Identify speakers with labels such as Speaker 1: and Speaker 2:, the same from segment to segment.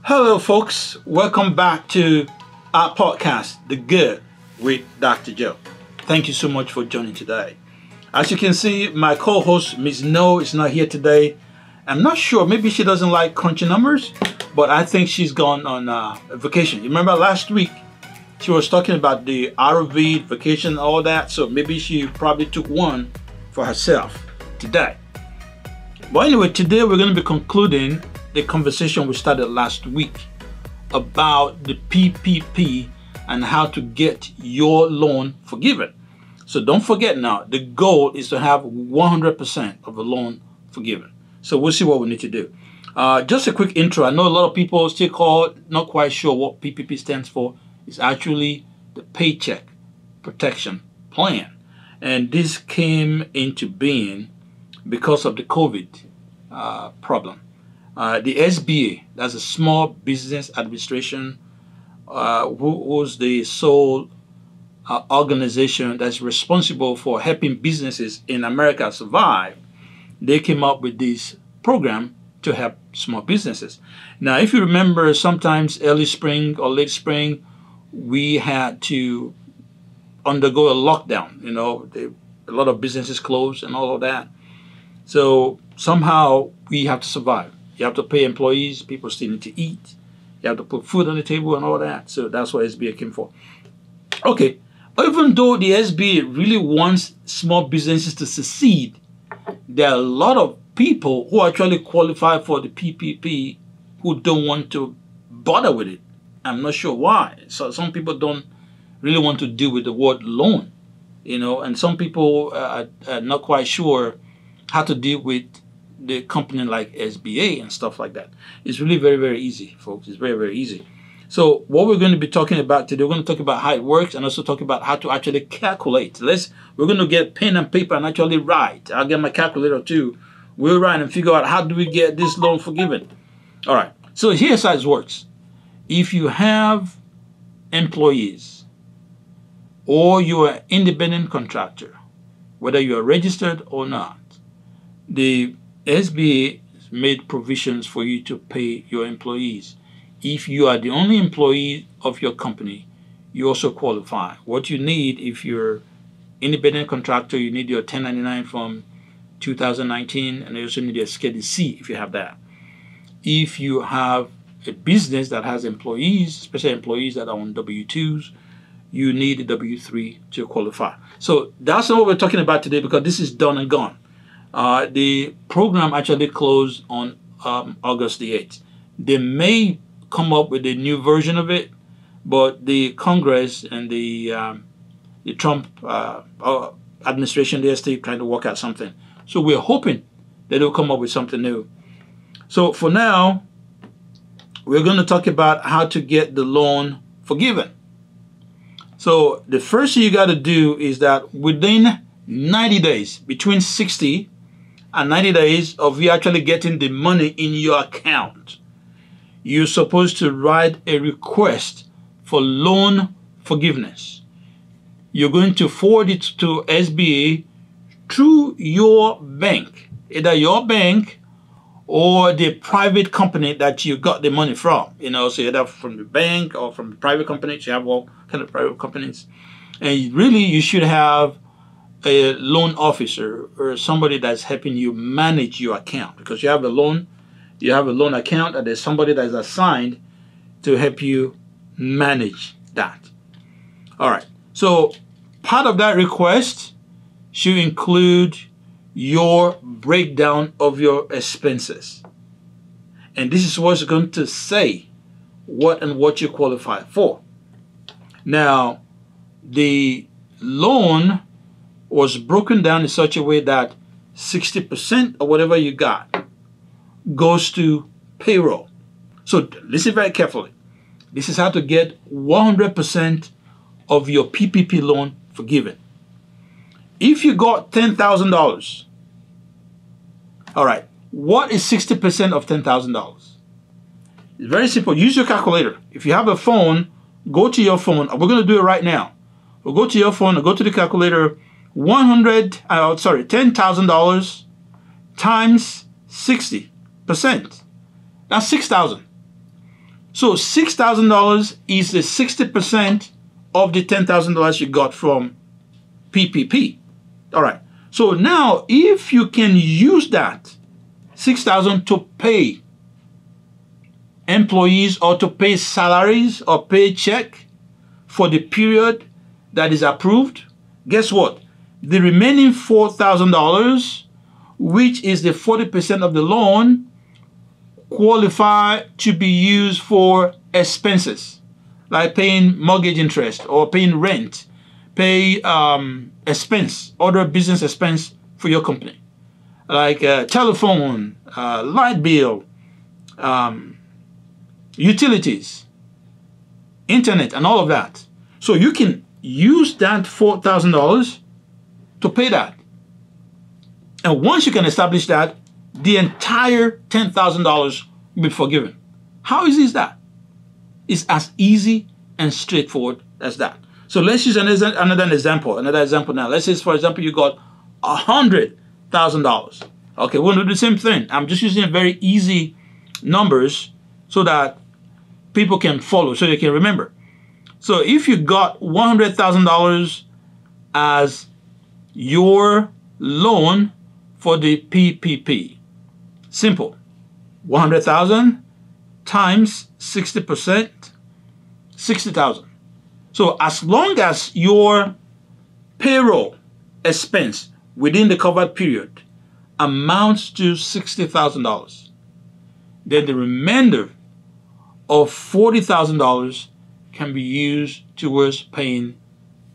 Speaker 1: Hello, folks. Welcome back to our podcast, The Good with Dr. Joe. Thank you so much for joining today. As you can see, my co-host, Ms. No, is not here today. I'm not sure. Maybe she doesn't like crunchy numbers, but I think she's gone on vacation. You remember last week, she was talking about the RV vacation, all that. So maybe she probably took one for herself today. But anyway, today we're going to be concluding the conversation we started last week about the PPP and how to get your loan forgiven. So don't forget now, the goal is to have 100% of the loan forgiven. So we'll see what we need to do. Just a quick intro. I know a lot of people still not quite sure what PPP stands for. It's actually the Paycheck Protection Plan. And this came into being because of the COVID problem. The SBA, that's a Small Business Administration, who was the sole organization that's responsible for helping businesses in America survive. They came up with this program to help small businesses. Now, if you remember, sometimes early spring or late spring, we had to undergo a lockdown. You know, a lot of businesses closed and all of that. So somehow we have to survive. You have to pay employees. People still need to eat. You have to put food on the table and all that. So that's what SBA came for. Okay. Even though the SBA really wants small businesses to succeed, there are a lot of people who actually qualify for the PPP who don't want to bother with it. I'm not sure why. So some people don't really want to deal with the word loan, you know, and some people are not quite sure how to deal with the company like SBA and stuff like that. It's really very, very easy, folks. It's very, very easy. So what we're going to be talking about today, we're going to talk about how it works and also talk about how to actually calculate. We're going to get pen and paper and actually write. I'll get my calculator too. We'll write and figure out how do we get this loan forgiven. All right. So here's how it works. If you have employees or you're an independent contractor, whether you are registered or not, the SBA made provisions for you to pay your employees. If you are the only employee of your company, you also qualify. What you need, if you're independent contractor, you need your 1099 from 2019, and you also need your Schedule C if you have that. If you have a business that has employees, especially employees that are on W-2s, you need a W-3 to qualify. So that's not what we're talking about today because this is done and gone. The program actually closed on August the 8th. They may come up with a new version of it, but the Congress and the Trump administration, they're still trying to work out something. So we're hoping that they'll come up with something new. So for now, we're going to talk about how to get the loan forgiven. So the first thing you got to do is that within 90 days, between 60 and 90 days of you actually getting the money in your account, you're supposed to write a request for loan forgiveness. You're going to forward it to SBA through your bank, either your bank or the private company that you got the money from. You know, so either from the bank or from the private company. You have all kind of private companies. And really, you should have a loan officer or somebody that's helping you manage your account, because you have a loan account and there's somebody that's assigned to help you manage that. All right. So part of that request should include your breakdown of your expenses. And this is what's going to say what you qualify for. Now, the loan was broken down in such a way that 60% of whatever you got goes to payroll. So listen very carefully. This is how to get 100% of your PPP loan forgiven. If you got $10,000, all right, what is 60% of $10,000? It's very simple. Use your calculator. If you have a phone, go to your phone. We're going to do it right now. We'll go to your phone and go to the calculator. $10,000 times 60%. That's $6,000. So $6,000 is the 60% of the $10,000 you got from PPP. All right. So now, if you can use that $6,000 to pay employees or to pay salaries or paycheck for the period that is approved, guess what? The remaining $4,000, which is the 40% of the loan, qualify to be used for expenses like paying mortgage interest or paying rent, pay expense, other business expense for your company, like telephone, light bill, utilities, internet, and all of that. So you can use that $4,000 to pay that. And once you can establish that, the entire $10,000 will be forgiven. How easy is that? It's as easy and straightforward as that. So let's use another example now. Let's say, for example, you got $100,000. Okay, we'll do the same thing. I'm just using very easy numbers so that people can follow, so they can remember. So if you got $100,000 as your loan for the PPP, simple. 100,000 times 60%, 60,000. So as long as your payroll expense within the covered period amounts to $60,000, then the remainder of $40,000 can be used towards paying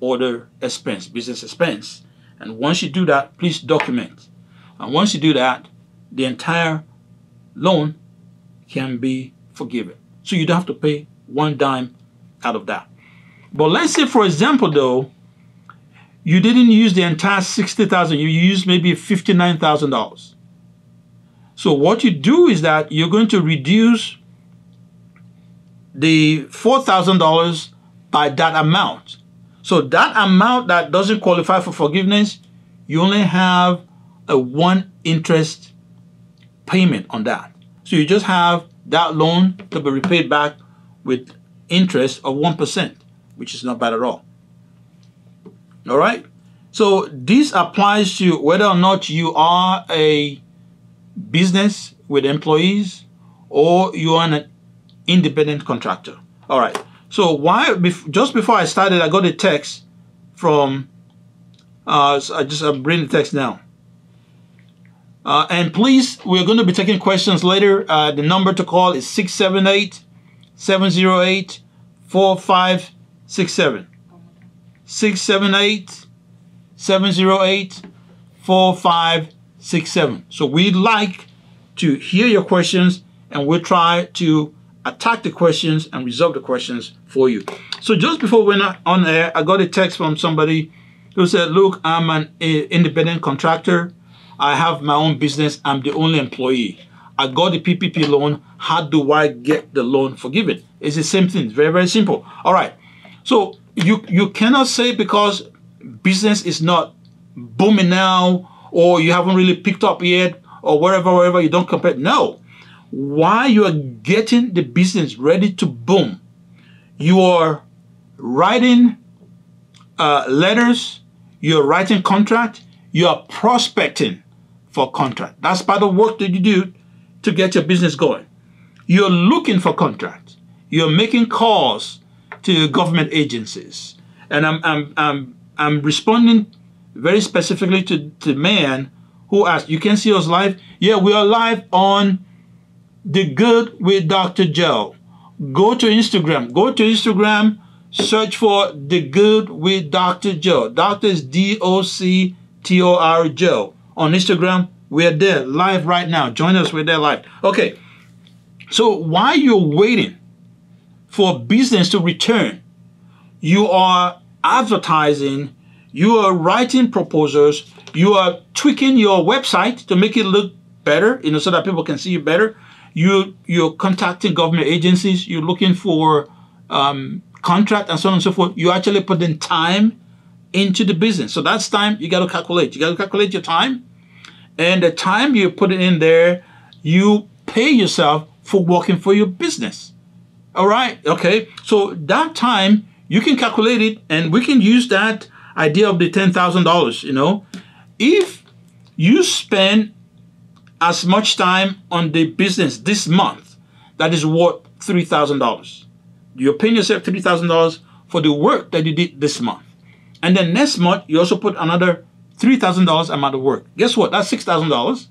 Speaker 1: other expense, business expense. And once you do that, please document. And once you do that, the entire loan can be forgiven. So you don't have to pay one dime out of that. But let's say, for example, though, you didn't use the entire $60,000. You used maybe $59,000. So what you do is that you're going to reduce the $4,000 by that amount. So that amount that doesn't qualify for forgiveness, you only have a one interest payment on that. So you just have that loan to be repaid back with interest of 1%, which is not bad at all. All right. So this applies to whether or not you are a business with employees or you are an independent contractor. All right. So just before I started, I got a text from, so I'm bringing the text now. And please, we're going to be taking questions later. The number to call is 678-708-4567. 678-708-4567. So we'd like to hear your questions, and we'll try to attack the questions and resolve the questions for you. So just before we went on air, I got a text from somebody who said, look, I'm an independent contractor. I have my own business. I'm the only employee. I got the PPP loan. How do I get the loan forgiven? It's the same thing. It's very, very simple. All right. So you cannot say because business is not booming now, or you haven't really picked up yet, or wherever you don't compare. No. While you are getting the business ready to boom, you are writing letters, you're writing contract, you are prospecting for contract. That's part of the work that you do to get your business going. You're looking for contract. You're making calls to government agencies. And I'm responding very specifically to the man who asked, you can see us live? Yeah, we are live on The Good with Dr. Joe. Go to Instagram, search for The Good with Dr. Joe. Doctor is D-O-C-T-O-R Joe. On Instagram, we're there live right now. Join us, we're there live. Okay, so while you're waiting for business to return, you are advertising, you are writing proposals, you are tweaking your website to make it look better, so that people can see you better. You're contacting government agencies, you're looking for contract and so on and so forth. You actually put in time into the business. So that's time you got to calculate. You got to calculate your time. And the time you put it in there, you pay yourself for working for your business. All right. Okay. So that time you can calculate it, and we can use that idea of the $10,000. If you spend as much time on the business this month, that is worth $3,000. You're paying yourself $3,000 for the work that you did this month. And then next month, you also put another $3,000 amount of work. Guess what? That's $6,000.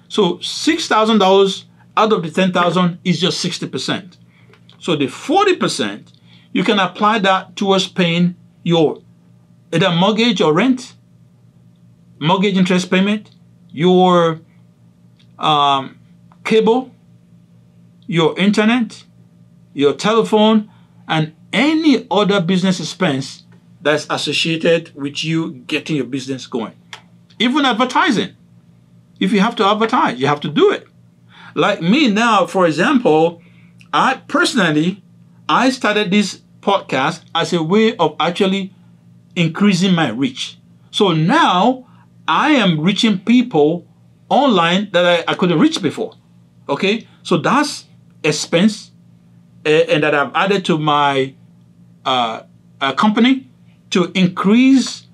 Speaker 1: So $6,000 out of the $10,000 is just 60%. So the 40%, you can apply that towards paying your either mortgage or rent, mortgage interest payment, your cable, your internet, your telephone, and any other business expense that's associated with you getting your business going. Even advertising. If you have to advertise, you have to do it. Like me now, for example, I started this podcast as a way of actually increasing my reach. So now I am reaching people online that I couldn't reach before. Okay, so that's expense, and that I've added to my company to increase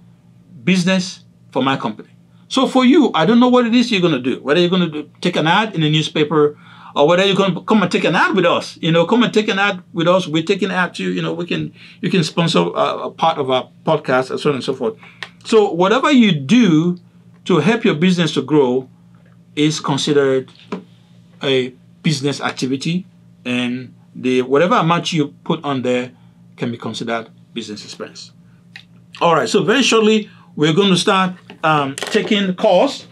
Speaker 1: business for my company. So for you, I don't know what it is you're going to do. Whether you're going to take an ad in a newspaper, or whether you're going to come and take an ad with us. Come and take an ad with us. We're taking ad too. You can sponsor a part of our podcast and so on and so forth. So whatever you do to help your business to grow is considered a business activity, and whatever amount you put on there can be considered business expense. All right, so very shortly we're going to start taking calls,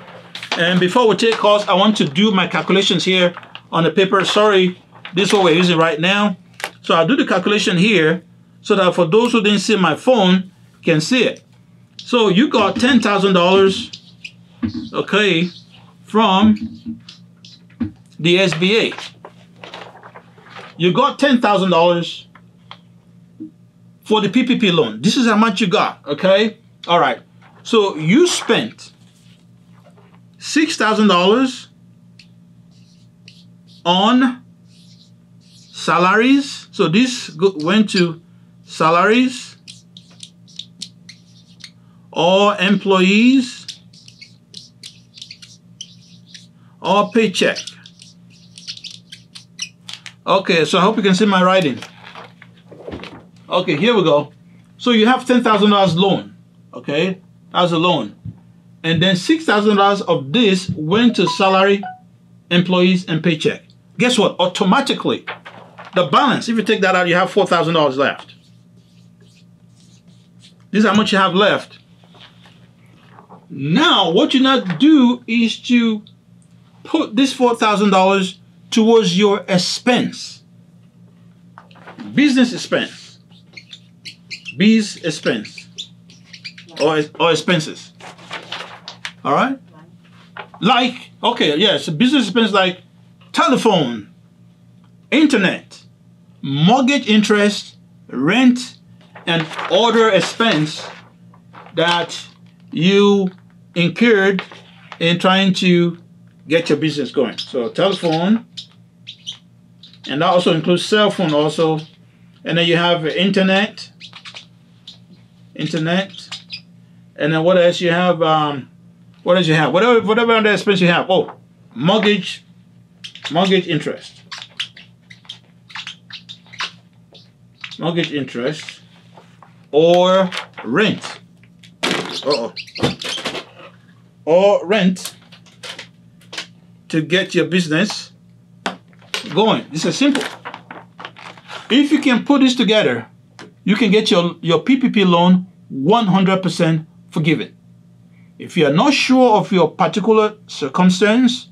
Speaker 1: and before we take calls, I want to do my calculations here on the paper. Sorry, this is what we're using right now. So I'll do the calculation here so that for those who didn't see my phone can see it. So you got $10,000, okay, from the SBA. You got $10,000 for the PPP loan. This is how much you got, okay? All right. So you spent $6,000 on salaries. So this went to salaries or employees or paycheck. Okay, so I hope you can see my writing. Okay, here we go. So you have $10,000 loan. Okay, that's a loan. And then $6,000 of this went to salary, employees, and paycheck. Guess what? Automatically, the balance, if you take that out, you have $4,000 left. This is how much you have left. Now, what you now do is to put this $4,000 towards your expense. Business expense. Biz expense. Or expenses. All right? Like, okay, yes, business expense like telephone, internet, mortgage interest, rent, and other expense that you incurred in trying to get your business going. So telephone, and that also includes cell phone also. And then you have internet, and then what else you have? What else you have? Whatever other expense you have. Oh, mortgage interest. Mortgage interest or rent. Or rent to get your business going. This is simple. If you can put this together, you can get your PPP loan 100% forgiven. If you are not sure of your particular circumstance,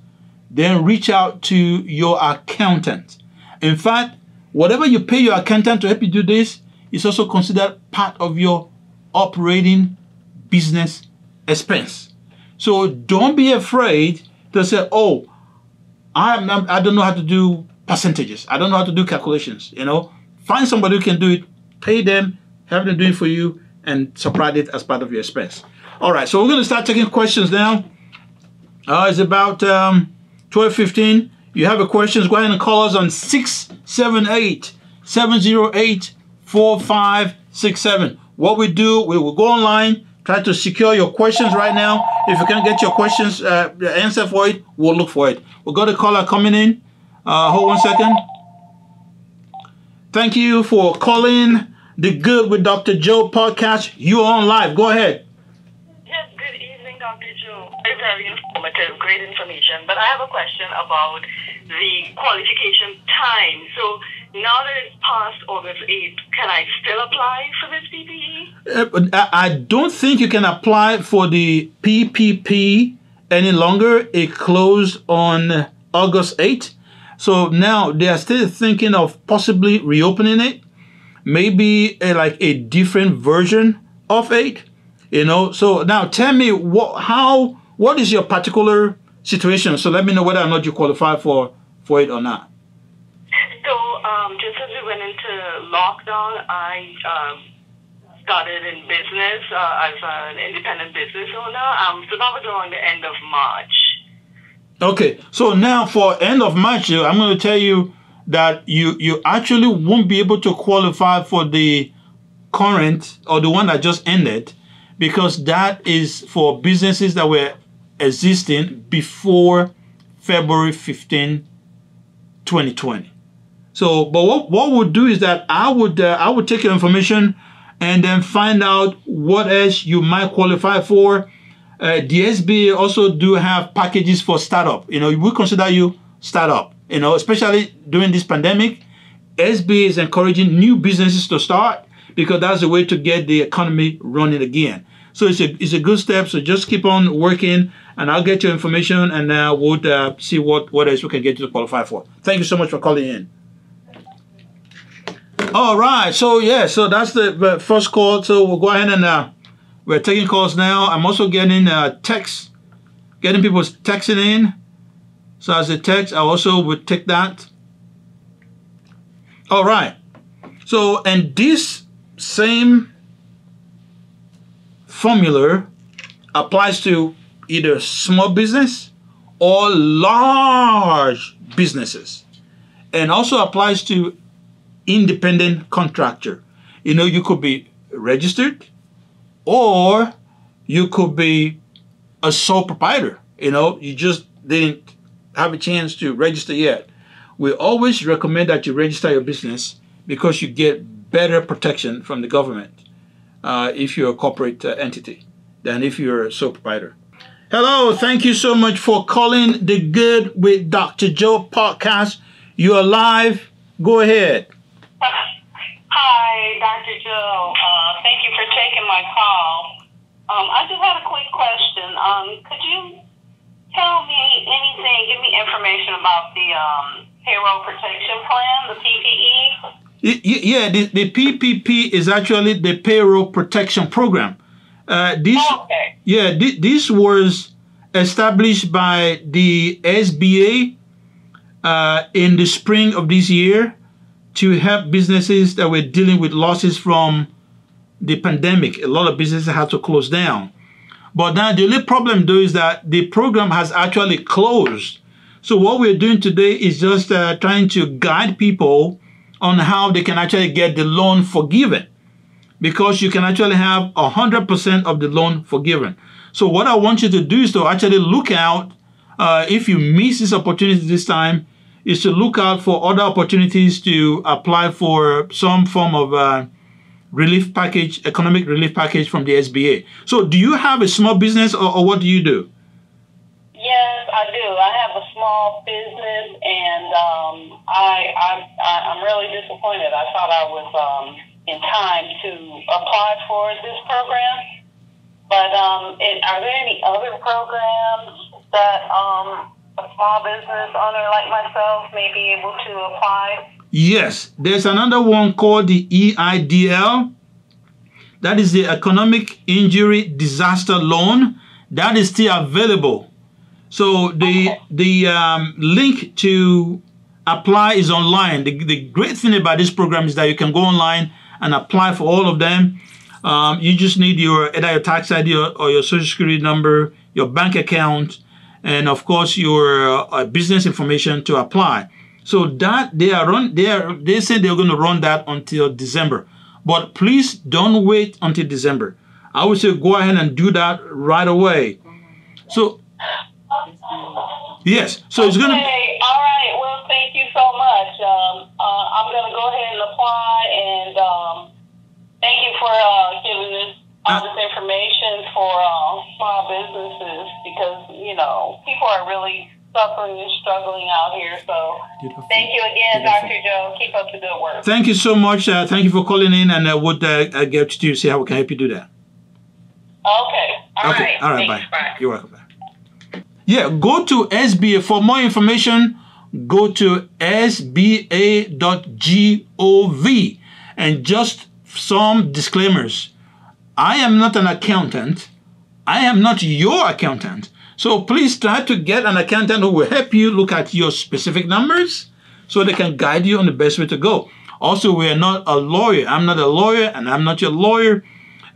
Speaker 1: then reach out to your accountant. In fact, whatever you pay your accountant to help you do this is also considered part of your operating business expense. So don't be afraid to say, oh, I don't know how to do percentages. I don't know how to do calculations. Find somebody who can do it, pay them, have them do it for you, and subtract it as part of your expense. All right, so we're going to start taking questions now. It's about 12:15. You have a questions, go ahead and call us on 678 708-4567. What we do, we will go online, try to secure your questions right now. If you can get your questions, the answer for it, we'll look for it. We've got a caller coming in. Hold 1 second. Thank you for calling the Good with Dr. Joe podcast. You are on live. Go ahead.
Speaker 2: Yes, good evening, Dr. Joe. Very informative, great information. But I have a question about the qualification time. So now that it's past August 8th, can I still apply for this PPE?
Speaker 1: I don't think you can apply for the PPP any longer. It closed on August 8th. So now they are still thinking of possibly reopening it. Maybe like a different version of it. You know, so now tell me what is your particular situation? So let me know whether or not you qualify for it or not.
Speaker 2: So just as we went into lockdown, I started in business as an independent business owner. So that was around the end of March.
Speaker 1: Okay, so now for end of March, I'm going to tell you that you actually won't be able to qualify for the current or the one that just ended, because that is for businesses that were existing before February 15, 2020. So, but what we'll do is that I would take your information and then find out what else you might qualify for. The SBA also do have packages for startup. You know, we consider you startup. You know, especially during this pandemic, SBA is encouraging new businesses to start because that's the way to get the economy running again. So it's a good step. So just keep on working, and I'll get your information, and we'll see what else we can get you to qualify for. Thank you so much for calling in. All right. So yeah. So that's the first call. So we'll go ahead and we're taking calls now. I'm also getting texts, getting people texting in. So as a text, I also would take that. All right. So, and this same formula applies to either small business or large businesses, and also applies to independent contractor. You know, you could be registered, or you could be a sole proprietor. You know, you just didn't have a chance to register yet. We always recommend that you register your business because you get better protection from the government if you're a corporate entity than if you're a sole proprietor. Hello, thank you so much for calling the Good with Dr. Joe podcast. You are live. Go ahead.
Speaker 2: Hi, Dr. Joe. Thank you for taking my call. I just had a quick question. Could you tell me anything, give me information about the payroll protection plan, the PPE?
Speaker 1: Yeah, the PPP is actually the payroll protection program. This was established by the SBA in the spring of this year to help businesses that were dealing with losses from the pandemic. A lot of businesses had to close down. But now the only problem though is that the program has actually closed. So what we're doing today is just trying to guide people on how they can actually get the loan forgiven, because you can actually have 100% of the loan forgiven. So what I want you to do is to actually look out, if you miss this opportunity this time, is to look out for other opportunities to apply for some form of relief package, economic relief package from the SBA. So do you have a small business, or what do you do?
Speaker 2: Yes, I do. I have a small business, and I'm really disappointed. I thought I was in time to apply for this program. But are there any other programs that a small business owner like myself may be able to apply?
Speaker 1: Yes, there's another one called the EIDL. That is the Economic Injury Disaster Loan. That is still available. So the link to apply is online. The great thing about this program is that you can go online and apply for all of them. You just need either your tax ID or your social security number, your bank account, and of course your business information to apply. So that they say they're going to run that until December. But please don't wait until December. I would say go ahead and do that right away. So yes, so it's going to.
Speaker 2: Okay, all right. Well, thank you so much. I'm going to go ahead and apply, and thank you for giving us all this information for small businesses, because people are really suffering and struggling out here. So thank you again, Dr. Joe. Keep up the good work.
Speaker 1: Thank you so much. Thank you for calling in, and I would get to see how we can help you do that.
Speaker 2: Okay. All right.
Speaker 1: All right.
Speaker 2: Thanks,
Speaker 1: Bye. You're welcome. Bye. Yeah. Go to SBA for more information. Go to sba.gov, and just some disclaimers. I am not an accountant. I am not your accountant. So please try to get an accountant who will help you look at your specific numbers so they can guide you on the best way to go. Also, we are not a lawyer. I'm not a lawyer, and I'm not your lawyer.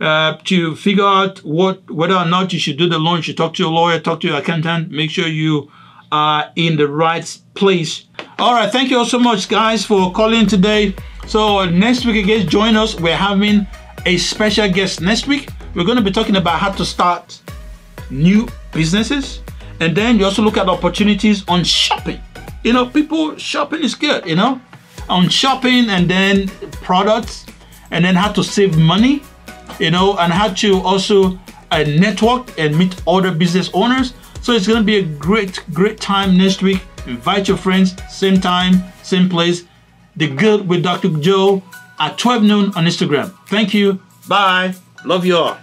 Speaker 1: To figure out whether or not you should do the loan, you should talk to your lawyer, talk to your accountant. Make sure you are in the right place. All right. Thank you all so much, guys, for calling today. So next week, again, join us. We're having a special guest next week. We're going to be talking about how to start new businesses, and then you also look at opportunities on shopping. People shopping is good, on shopping, and then products, and then how to save money, and how to also network and meet other business owners. So it's going to be a great time next week. Invite your friends, same time, same place. The Good with Dr. Joe at 12 noon on Instagram. Thank you. Bye. Love you all.